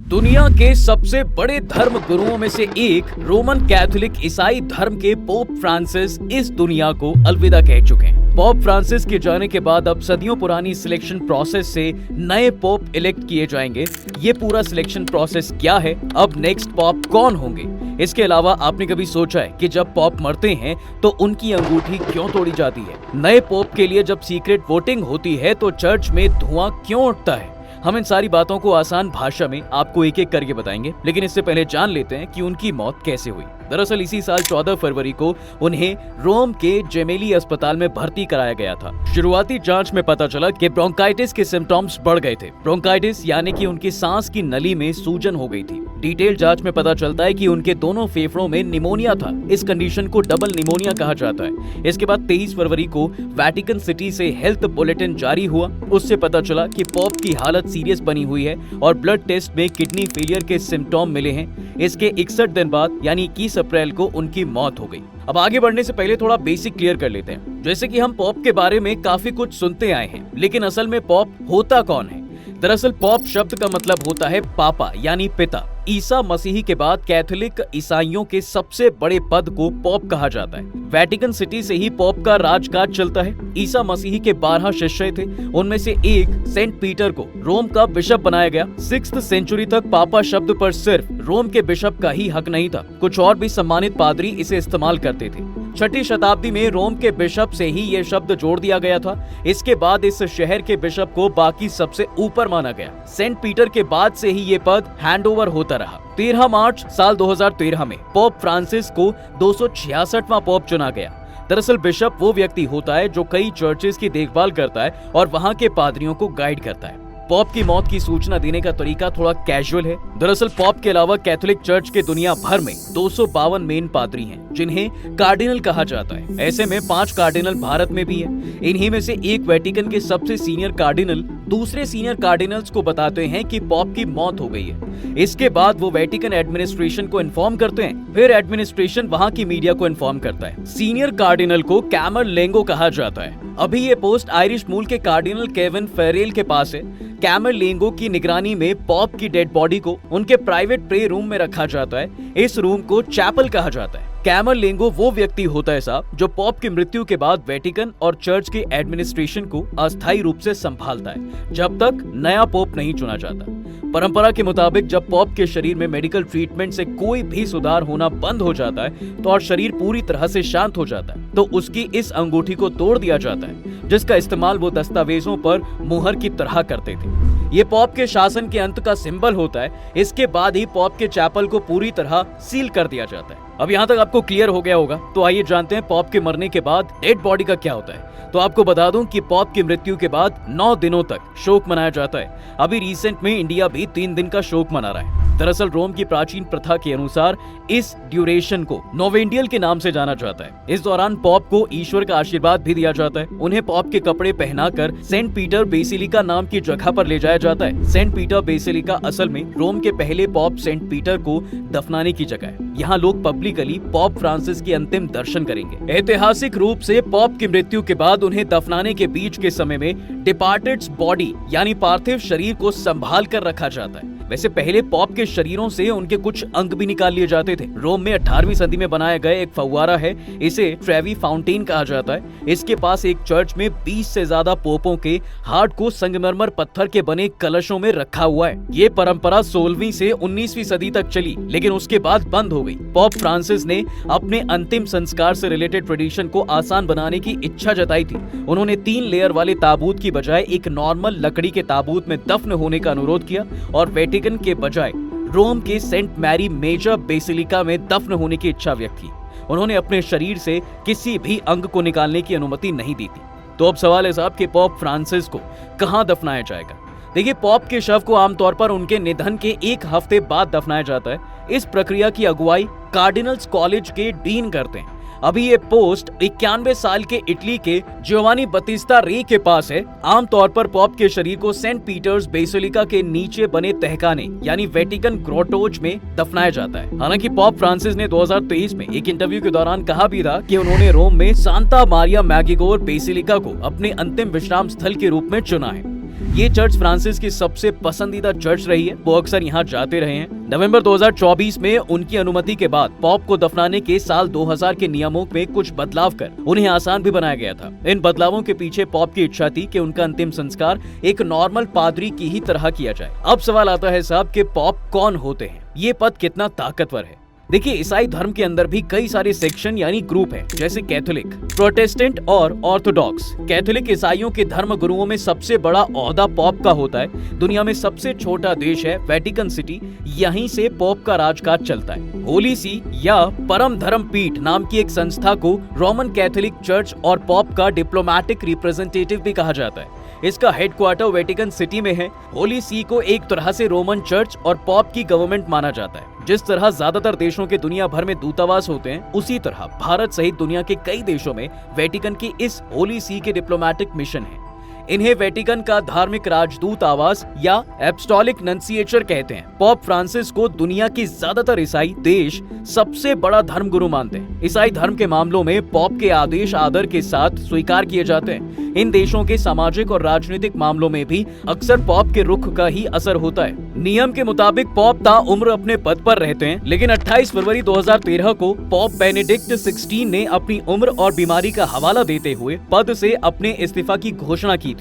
दुनिया के सबसे बड़े धर्म गुरुओं में से एक रोमन कैथोलिक ईसाई धर्म के पोप फ्रांसिस इस दुनिया को अलविदा कह चुके हैं। पोप फ्रांसिस के जाने के बाद अब सदियों पुरानी सिलेक्शन प्रोसेस से नए पोप इलेक्ट किए जाएंगे। ये पूरा सिलेक्शन प्रोसेस क्या है, अब नेक्स्ट पोप कौन होंगे, इसके अलावा आपने कभी सोचा है कि जब पोप मरते हैं तो उनकी अंगूठी क्यों तोड़ी जाती है? नए पोप के लिए जब सीक्रेट वोटिंग होती है तो चर्च में धुआं क्यों उठता है? हम इन सारी बातों को आसान भाषा में आपको एक एक करके बताएंगे, लेकिन इससे पहले जान लेते हैं कि उनकी मौत कैसे हुई। दरअसल इसी साल 14 फरवरी को उन्हें रोम के जेमेली अस्पताल में भर्ती कराया गया था। शुरुआती जांच में पता चला कि ब्रोंकाइटिस के सिम्टम्स बढ़ गए थे। ब्रोंकाइटिस यानी कि उनकी सांस की नली में सूजन हो गई थी। डिटेल जांच में पता चलता है कि उनके दोनों फेफड़ों में निमोनिया था। इस कंडीशन को डबल निमोनिया कहा जाता है। इसके बाद 23 फरवरी को वेटिकन सिटी से हेल्थ बुलेटिन जारी हुआ। उससे पता चला कि पोप की हालत सीरियस बनी हुई है और ब्लड टेस्ट में किडनी फेलियर के सिम्टम मिले हैं। इसके 61 दिन बाद यानी 21 अप्रैल को उनकी मौत हो गई। अब आगे बढ़ने से पहले थोड़ा बेसिक क्लियर कर लेते हैं। जैसे कि हम पोप के बारे में काफी कुछ सुनते आए हैं, लेकिन असल में पोप होता कौन है? दरअसल पोप शब्द का मतलब होता है पापा यानी पिता। ईसा मसीही के बाद कैथोलिक ईसाइयों के सबसे बड़े पद को पोप कहा जाता है। वेटिकन सिटी से ही पोप का राजकाज चलता है। ईसा मसीही के 12 शिष्य थे, उनमें से एक सेंट पीटर को रोम का बिशप बनाया गया। 6th सेंचुरी तक पापा शब्द पर सिर्फ रोम के बिशप का ही हक नहीं था, कुछ और भी सम्मानित पादरी इसे इस्तेमाल करते थे। 6ठी शताब्दी में रोम के बिशप से ही ये शब्द जोड़ दिया गया था। इसके बाद इस शहर के बिशप को बाकी सबसे ऊपर माना गया। सेंट पीटर के बाद से ही ये पद हैंडओवर होता रहा। 13 मार्च साल 2013 में पोप फ्रांसिस को 266वां पोप चुना गया। दरअसल बिशप वो व्यक्ति होता है जो कई चर्चेस की देखभाल करता है और वहाँ के पादरियों को गाइड करता है। पोप की मौत की सूचना देने का तरीका थोड़ा कैजुअल है। दरअसल पोप के अलावा कैथोलिक चर्च के दुनिया भर में 252 मेन पादरी हैं, जिन्हें कार्डिनल कहा जाता है। ऐसे में 5 कार्डिनल भारत में भी है। इन्हीं में से एक वेटिकन के सबसे सीनियर कार्डिनल दूसरे सीनियर कार्डिनल्स को बताते हैं कि पोप की मौत हो गई है। इसके बाद वो वेटिकन एडमिनिस्ट्रेशन को इन्फॉर्म करते हैं, फिर एडमिनिस्ट्रेशन वहाँ की मीडिया को इन्फॉर्म करता है। सीनियर कार्डिनल को कैमरलेंगो कहा जाता है। अभी ये पोस्ट आयरिश मूल के कार्डिनल केविन फेरेल के पास है। कैमरलेंगो की निगरानी में पोप की डेड बॉडी को उनके प्राइवेट प्रे रूम में रखा जाता है। इस रूम को चैपल कहा जाता है। कैमरलेंगो वो व्यक्ति होता है साहब जो पोप की मृत्यु के बाद वेटिकन और चर्च के एडमिनिस्ट्रेशन को अस्थायी रूप से संभालता है, जब तक नया पोप नहीं चुना जाता। परंपरा के मुताबिक जब पोप के शरीर में मेडिकल ट्रीटमेंट से कोई भी सुधार होना बंद हो जाता है तो और शरीर पूरी तरह से शांत हो जाता है तो उसकी इस अंगूठी को तोड़ दिया जाता है, जिसका इस्तेमाल वो दस्तावेजों पर मुहर की तरह करते थे। ये पोप के शासन के अंत का सिंबल होता है। इसके बाद ही पोप के चैपल को पूरी तरह सील कर दिया जाता है। अब यहाँ तक आपको क्लियर हो गया होगा, तो आइए जानते हैं पोप के मरने के बाद डेड बॉडी का क्या होता है। तो आपको बता दूं कि पोप की मृत्यु के बाद 9 दिनों तक शोक मनाया जाता है। अभी रिसेंट में इंडिया भी 3 दिन का शोक मना रहा है। दरअसल रोम की प्राचीन प्रथा के अनुसार इस ड्यूरेशन को नोवेंडियल के नाम से जाना जाता है। इस दौरान पोप को ईश्वर का आशीर्वाद भी दिया जाता है। उन्हें पोप के कपड़े पहनाकर सेंट पीटर बेसिलिका नाम की जगह पर ले जाया जाता है। सेंट पीटर बेसिलिका असल में रोम के पहले पोप सेंट पीटर को दफनाने की जगह है। यहाँ लोग पब्लिकली पोप फ्रांसिस के अंतिम दर्शन करेंगे। ऐतिहासिक रूप से पोप की मृत्यु के बाद उन्हें दफनाने के बीच के समय में डिपार्टेड्स बॉडी यानी पार्थिव शरीर को संभाल कर रखा जाता है। वैसे पहले पोप के शरीरों से उनके कुछ अंग भी निकाल लिए जाते थे। रोम में 18वीं सदी में बनाया गया एक फव्वारा है, इसे ट्रेवी फाउंटेन कहा जाता है। इसके पास एक चर्च में 20 से ज्यादा पोपों के हार्ट को संगमरमर पत्थर के बने कलशों में रखा हुआ है। ये परंपरा 16वीं से 19वीं सदी तक चली, लेकिन उसके बाद बंद हो गई। पोप फ्रांसिस ने अपने अंतिम संस्कार से रिलेटेड ट्रेडिशन को आसान बनाने की इच्छा जताई थी। उन्होंने 3 लेयर वाले ताबूत की बजाय एक नॉर्मल लकड़ी के ताबूत में दफन होने का अनुरोध किया और वेटिकन के बजाय रोम के सेंट मैरी मेजर बेसिलिका में दफन होने की इच्छा व्यक्त की। उन्होंने अपने शरीर से किसी भी अंग को निकालने की अनुमति नहीं दी थी। तो अब सवाल है साहब कि पोप फ्रांसिस को कहां दफनाया जाएगा? देखिए, पोप के शव को आमतौर पर उनके निधन के 1 हफ्ते बाद दफनाया जाता है। इस प्रक्रिया की अगुवाई कार्डिनल्स कॉलेज के डीन करते हैं। अभी ये पोस्ट 91 साल के इटली के जियोवानी बतिस्ता रे के पास है। आमतौर पर पोप के शरीर को सेंट पीटर्स बेसिलिका के नीचे बने तहखाने यानी वेटिकन ग्रोटोज में दफनाया जाता है। हालांकि पोप फ्रांसिस ने 2023 में एक इंटरव्यू के दौरान कहा भी था कि उन्होंने रोम में सांता मारिया मैगिगोर बेसिलिका को अपने अंतिम विश्राम स्थल के रूप में चुना है। ये चर्च फ्रांसिस की सबसे पसंदीदा चर्च रही है, वो अक्सर यहाँ जाते रहे हैं। नवंबर 2024 में उनकी अनुमति के बाद पॉप को दफनाने के साल 2000 के नियमों में कुछ बदलाव कर उन्हें आसान भी बनाया गया था। इन बदलावों के पीछे पॉप की इच्छा थी कि उनका अंतिम संस्कार एक नॉर्मल पादरी की ही तरह किया जाए। अब सवाल आता है साहब कि पॉप कौन होते हैं, ये पद कितना ताकतवर है। देखिए, ईसाई धर्म के अंदर भी कई सारे सेक्शन यानी ग्रुप हैं, जैसे कैथोलिक, प्रोटेस्टेंट और ऑर्थोडॉक्स। कैथोलिक ईसाइयों के धर्म गुरुओं में सबसे बड़ा ओहदा पॉप का होता है। दुनिया में सबसे छोटा देश है वेटिकन सिटी, यहीं से पॉप का राजकाज चलता है। होली सी या परम धर्म पीठ नाम की एक संस्था को रोमन कैथोलिक चर्च और पॉप का डिप्लोमेटिक रिप्रेजेंटेटिव भी कहा जाता है। इसका हेडक्वार्टर वेटिकन सिटी में है। होली सी को एक तरह से रोमन चर्च और पॉप की गवर्नमेंट माना जाता है। जिस तरह ज्यादातर देशों के दुनिया भर में दूतावास होते हैं, उसी तरह भारत सहित दुनिया के कई देशों में वेटिकन की इस होली सी के डिप्लोमेटिक मिशन है। इन्हें वेटिकन का धार्मिक राजदूत आवास या एपोस्टोलिक नंसिएचर कहते हैं। पॉप फ्रांसिस को दुनिया के ज्यादातर ईसाई देश सबसे बड़ा धर्मगुरु मानते हैं। ईसाई धर्म के मामलों में पॉप के आदेश आदर के साथ स्वीकार किए जाते हैं। इन देशों के सामाजिक और राजनीतिक मामलों में भी अक्सर पॉप के रुख का ही असर होता है। नियम के मुताबिक पॉप ताउम्र अपने पद पर रहते हैं, लेकिन 28 फरवरी 2013 को पॉप बेनेडिक्ट 16 ने अपनी उम्र और बीमारी का हवाला देते हुए पद से अपने इस्तीफा की घोषणा की थी।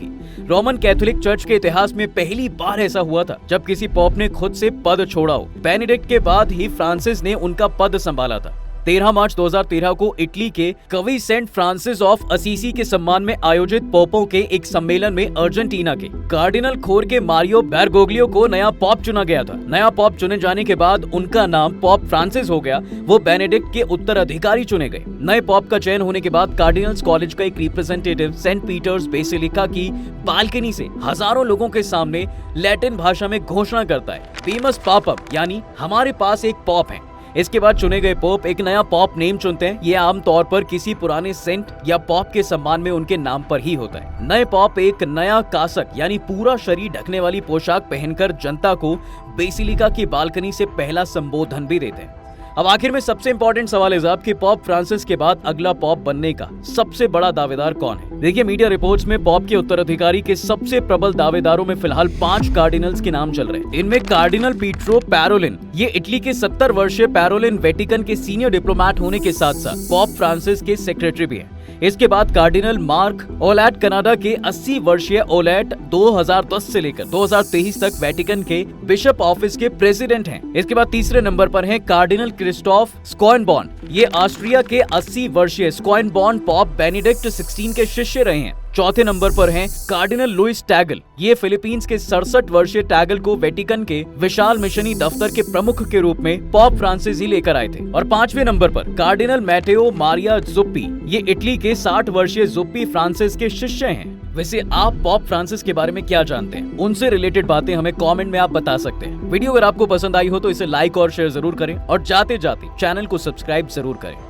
रोमन कैथोलिक चर्च के इतिहास में पहली बार ऐसा हुआ था जब किसी पॉप ने खुद से पद छोड़ा हो। बेनेडिक्ट के बाद ही फ्रांसिस ने उनका पद संभाला था। 13 मार्च 2013 को इटली के कवि सेंट फ्रांसिस ऑफ असीसी के सम्मान में आयोजित पोपों के एक सम्मेलन में अर्जेंटीना के कार्डिनल खोर्खे मारियो बेरगोग्लियो को नया पॉप चुना गया था। नया पॉप चुने जाने के बाद उनका नाम पॉप फ्रांसिस हो गया। वो बेनेडिक्ट के उत्तराधिकारी चुने गए। नए पॉप का चयन होने के बाद कार्डिनल्स कॉलेज का एक रिप्रेजेंटेटिव सेंट पीटर्स बेसिलिका की बालकनी से हजारों लोगों के सामने लैटिन भाषा में घोषणा करता है, पीमस पापम, यानी हमारे पास एक पॉप है। इसके बाद चुने गए पोप एक नया पॉप नेम चुनते हैं। ये आमतौर पर किसी पुराने सेंट या पॉप के सम्मान में उनके नाम पर ही होता है। नए पॉप एक नया कासक यानी पूरा शरीर ढकने वाली पोशाक पहनकर जनता को बेसिलिका की बालकनी से पहला संबोधन भी देते हैं। अब आखिर में सबसे इंपॉर्टेंट सवाल है साहब कि पॉप फ्रांसिस के बाद अगला पॉप बनने का सबसे बड़ा दावेदार कौन है। देखिए, मीडिया रिपोर्ट्स में पॉप के उत्तराधिकारी के सबसे प्रबल दावेदारों में फिलहाल 5 कार्डिनल्स के नाम चल रहे हैं। इनमें कार्डिनल पीट्रो पैरोलिन, ये इटली के 70 वर्षीय पैरोलिन वेटिकन के सीनियर डिप्लोमेट होने के साथ साथ पॉप फ्रांसिस के सेक्रेटरी भी हैं। इसके बाद कार्डिनल मार्क ओलैट कनाडा के 80 वर्षीय ओलैट 2010 से लेकर 2023 तक वेटिकन के बिशप ऑफिस के प्रेसिडेंट हैं। इसके बाद तीसरे नंबर पर हैं कार्डिनल क्रिस्टोफ स्कोइनबॉर्न, ये ऑस्ट्रिया के 80 वर्षीय स्कोइनबॉर्न पॉप बेनेडिक्ट 16 के शिष्य रहे हैं। चौथे नंबर पर हैं कार्डिनल लुइस टैगल, ये फिलीपींस के 67 वर्षीय टैगल को वेटिकन के विशाल मिशनी दफ्तर के प्रमुख के रूप में पॉप फ्रांसिस ही लेकर आए थे। और 5वें नंबर पर कार्डिनल मैटेओ मारिया जुप्पी, ये इटली के 60 वर्षीय जुप्पी फ्रांसिस के शिष्य हैं। वैसे आप पॉप फ्रांसिस के बारे में क्या जानते हैं? उनसे रिलेटेड बातें हमें कमेंट में आप बता सकते हैं। वीडियो अगर आपको पसंद आई हो तो इसे लाइक और शेयर जरूर करें और जाते जाते चैनल को सब्सक्राइब जरूर करें।